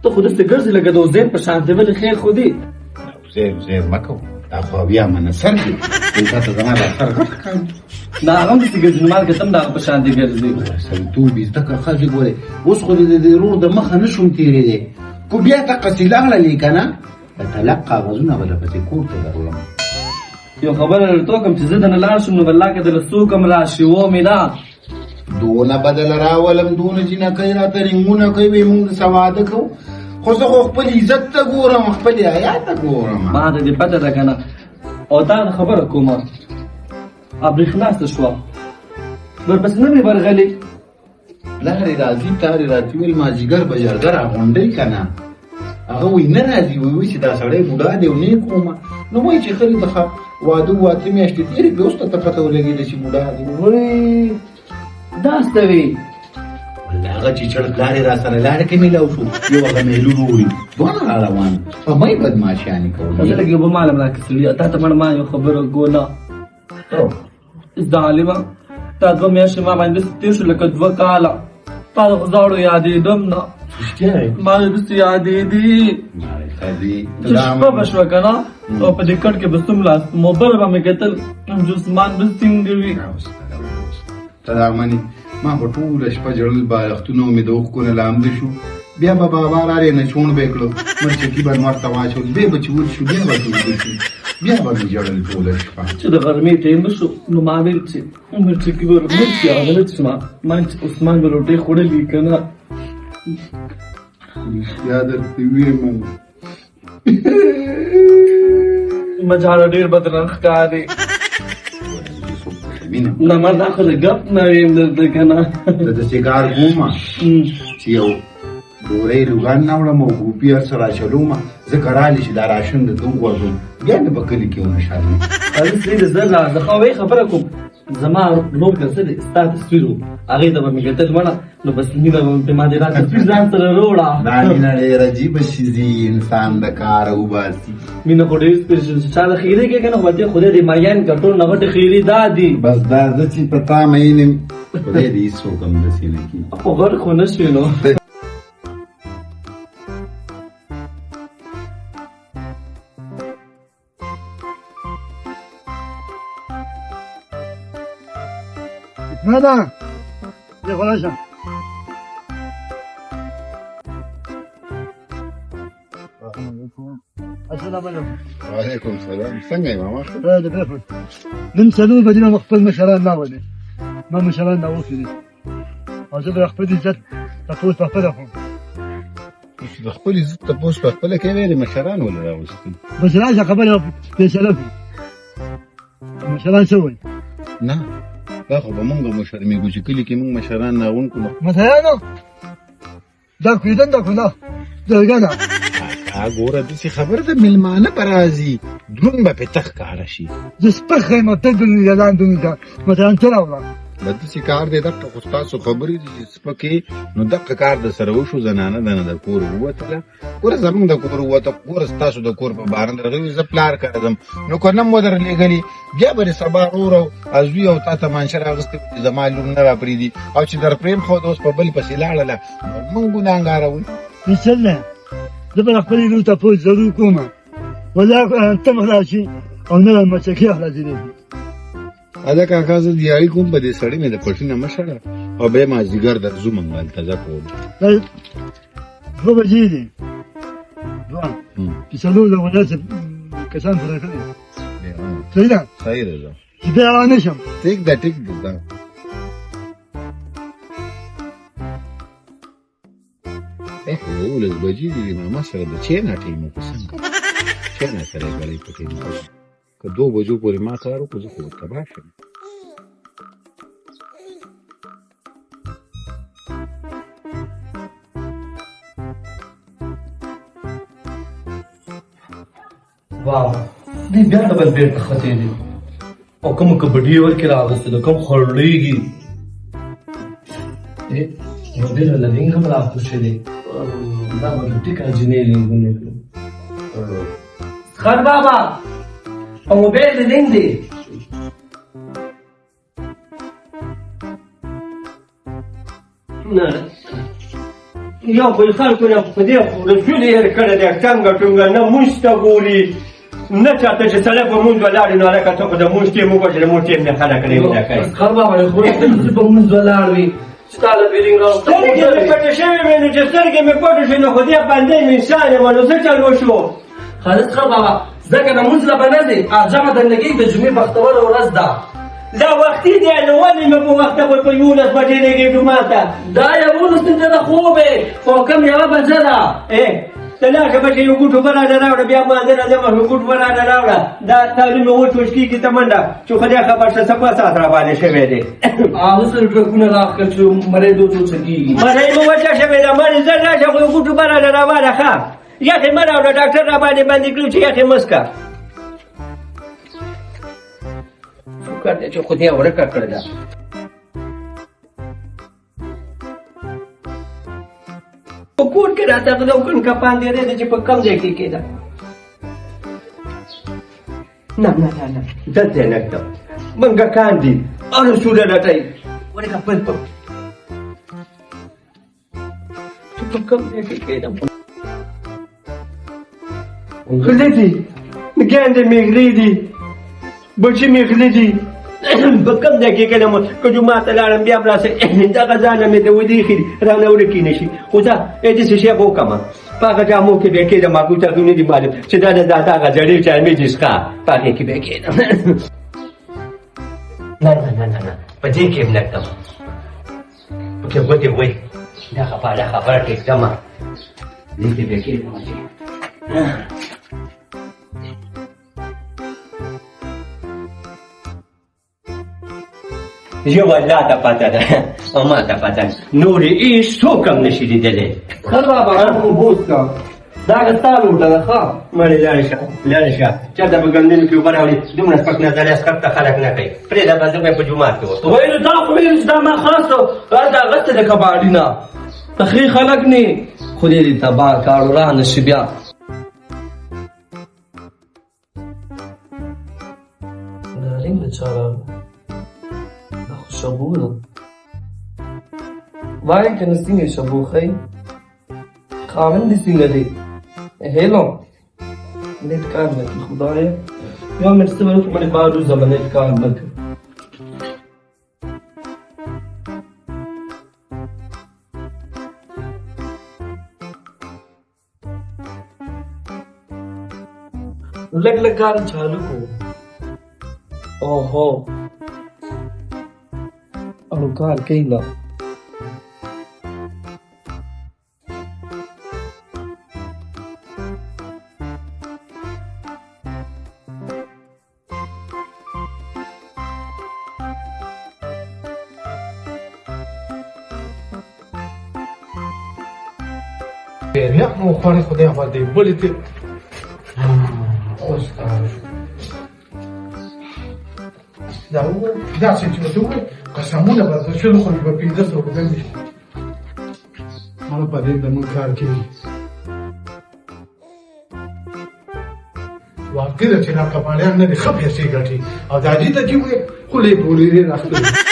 ته خو داسې ګرځې لکه د عزیر په شان دی، ولې خیر خو دی. عزیر مه کوه، دا خو بیا منصر دی، تا ته زما دا سر غټ ښکاري. دا هغه هم داسې ګرځي، نو مالګه ته هم د هغه په شان دی ګرځي. سړیتوب یې زده کړه ښځې ګورې، اوس خو د ورور د مخه نه شوم تېرېدی، خو بیا دقسې لاړلې که نه د طلاق کاغذونه به درپسې کور ته درولم. یو خبره درته وکړم چې زه دنه لاړ شم نو والله که دله څوک هم راشي ومې نه دونه بدل راولم، دونه جینکۍ راته رنګونه کوي، وایي مونږ د واده کوو، خو زه خو خپل عزت ته ګورم، خپل حیا ته ګورم. ما ته دې پته ده که نه. او تا ته خبره کومه، برېښنا څه شوه، ورپسې نه مې ورغلې. پلارې راځي تارې راته ویل مازدیګر به جرګه راغونډوي که نه، هغه وایي نه راځي، وایي چې دا سړی بوډا دی او نیک ومه، نو وایي چې ښه د واده واته میاشتې تېرې کړې، اوس ته ته پته ولګېده چې بوډا دی. وایي داسته وي والله هغه چې چړ پلارې را سره لاره کې میلاو شو، یو هغه میلو وروړي دواړه را روان په مۍ بدماشیانې زه کولې. لږ اوبه مالم راکړه سړي، تا ته مړ ما یو خبره ګوله زده عالمه، تا 2 میاشتې ما باندې داسې تېر شو لکه 2 کاله، تا د خداړو یادېدم نه، ما دې داسې یادېدي چې شپه به شوه که نه، او په دې کټ کې به څومره موبایل به مې کتل، جسمان به څنګه وي. ته دا منې ما په ټوله شپه ژړل، بالښتونه مې د اوښکو نه لامده شو، بیا به بابا رارې نه چوڼ به یې کړو، مرچکي به نور ته واچول، بیا به چې وچ شو بیا به ټوله شو، بیا به مې ژړل ټوله شپه. چې د غرمې ټایم شو نو ما ویل چې مرچکي به مرچ راغله چې ما چې عثمان به روټۍ خوړلي که نه. رښتیا درته ویمه مجاله ډېر بدرنګ ښکاري. نه ما دا خو د ګپ نه ویم درته که نه. زه داسې کار کومه چې یو ډوری لوګان راوړم او ګوپي هر څه راچلومه، ځکه رالې چې دا راشن درته وغورځوم، بیا مې په کلي کې ونه شرمې. هغه سړي د زر راځه خو وایي خبره کوم، زما نور که څه دی ستا تصویر و، هغې ته به مې کتل مړه، نو بس مینه به مې ما دې دا تصویر ځان سره روړه. دا مینه ډېر عجیبه شي انسان د کاره وباسي. مینه خو ډېر سپېشل چې چا د خیرې کې که نه، خو دې خدای دې مایان که ټول نه غټې خیرې دا دي. بس دا زه چې په تا مین یم، خدای دې هېڅوک هم داسې نه کړي. خو غټ خو نه شوې نو. نه ده زه خو راشم. السلام علیکم. وعلیکم سلام. څنګه یې ماما؟ د بېخود نن څلور بجې نه خپل مشران راولې، ما مشران راوښلي او زه به خپل عزت تپوس په خپله کوم. د خپل عزت تپوس په خپله کوې، د مشران ولې راوستل؟ بس راشه خبرې فیصله کړو. مشران څه وایي؟ نه دا خو به مونږ مشرمېږو چې کلي کې مونږ مشران ناغون کړو. مشرانو دا کویدن دا کنه جرګه ده. ګوره داسې خبره ده، مېلمانه به راځي، دروند به پې ته ښکاره شي. زه سپخ یم او ته دنیا لاندې ده، مشران څه راوړه؟ دا داسې کار دی، دقه خو ستاسو خبرې دي چې سپکې، نو دقه کار د سره وشو، زنانه ده نه د کور ووتله، ګوره زمونږ د کور ووته، ګوره ستاسو د کور په باره درغلي، زه پلار کره ځم، نو که نه مو درلېږلي بیا به دې سبا رور او زوی او تا ته مانشه راغوستې چې زما لور نه راپرېږدي، او چې در پرېم ښود اوس په بل پسې لاړله، نو مونږ ګناهګاره وو. انشاءالله زه به خپلې لور تپوس ضرور کوم، والله ته راشي او نه مرچکي خلاصېدې. ادا کاکا زه دیاري کوم په دې سړي مې د پټي نه مه شړه، او بیا مازدیګر درځو مونږ هلته زه کوم. 2 بجې دي، 2 چې څلور د ولس کسان سره کړي. صحیح ده؟ صحیح ده زه چې بیا را نه شم. ټیک ده ټیک ده. ولس بجې دي ماما سره د چېنه ټیم وکړو، څنګه چېنه سره یې ګړۍ په ټیم وکړو، که 2 بجو پورې ما کار وکړو زه خو به تباه شم. واو دې بیا ډبل بیډ ته ختې دي او کوم کبډي ورکې راغستې ده، کوم خړلېږي یو ډېر لرینګ هم راخوشې دی، دا به ټیکه جنې لینګونه کړو. خر بابا په موبایل دې لینګ دی. یو بل خلکو نه په دې رسول یې هېر کړی دی ټنګه ټونګه نه مونځ ته ګوري نه چاته چې سړی په مونځ ولاړ وي نو هلکه ته خو د مونځ ټیم وګورې د مونځ ټیم نه خلک نه کوي خر بابا خو چې په مونځ ولاړ وي چې تا له فیلینګ سترګې مې پټې شوې وې نو چې سترګې مې پټې شوې نو خو دې بندې مې انسان یم نو څه چل وشو خالص خر بابا ځکه د مونځ له به نه دی جمع دندګۍ د جمعې بختوره ورځ ده دا وختي دی نو ولې مې په وخته په 11 بجې لګې جومات ته دا 11 دې د خوب خو کم یوه بجه ده ته لاړه بچې یو ګوټو براډه راوړه بیا مانځه نه ځم یو ګوټ براډه راوړه دا تعلیم مې وچوچ کېږي ته منډه چې خدای خبر شه سپا سات را باندې شوی دی اوس ټرکونه راخکړ چې مړی دو څه کېږي مړی مې وچه شوې ده مړی زر راشه خو یو ګوټو براډه راواله ښه یخې مه راوړه ډاکټر را باندې باندې کړو چې یخې مه څښه شکر دی چې خدای ورکه کړې ده په کور کې راته غلو کن کپان دی دی چې په کم ځای کې کېده نه نه نه نه دلته یې نږدم منګکان دي هر سوره لټوي ورکه پل په چې په کم ځای کې کېدم غلې دي ګاندې مې غلې دي بچې مې غلې دي په کم ځای کې کېدم که جومات ته لاړم بیا به راسه دغه ځانه مې ته ودېښي دي رانه ورکې نه شي خو ځه داسې شی به وکړمه په هغه جامو کې به کېدم ما کوته نه دي معلوم چې دا دغه زړې چایمې دي څښه په هغې کې به کېدم نه نه نه نه نه په دې کې هم نه کړم پکې ګوتې وایي دا خبره کېږدمه دې کې به کېدم یو الله ته پته ده او ما ته پته ده نورې هېڅ څوک هم نشي لیدلی خر بابا مو بوس کا دا ستا لوټه ده ښه مړې لاړې شه چېرته به ګندنو کې اوبه راوړي دومره سپک نظریه سکپ ته خلک نه کوي پرېږده به زه به په جومات کې وسو ویلو دا خو ویلو چې دا ما خلاصو دا غسته د کباړي نه تخري خلک نه خدای دې تباه کاړو راه نشي بیا دارین بچاره دا خو شبو ده وایي که نه څنګه شبو ښایي خاوند دې څنګه دی هیلو نیټ کار نه کوي خدایه یو منټ څه وکړو باندې بار روزه باندې نیټ کار نه کوي लग लग गान चालू को ओहो और कार केला يا مو خارج خدای خدای بولید دا څه چې ته وې قسمونه به شلو خو په 1500 روپۍ دي مال په دې د مون کار کوي واقعي چې لا کپاړیان نه دي خپې سي ګټي او دا دې ته چې خو له پوری راځي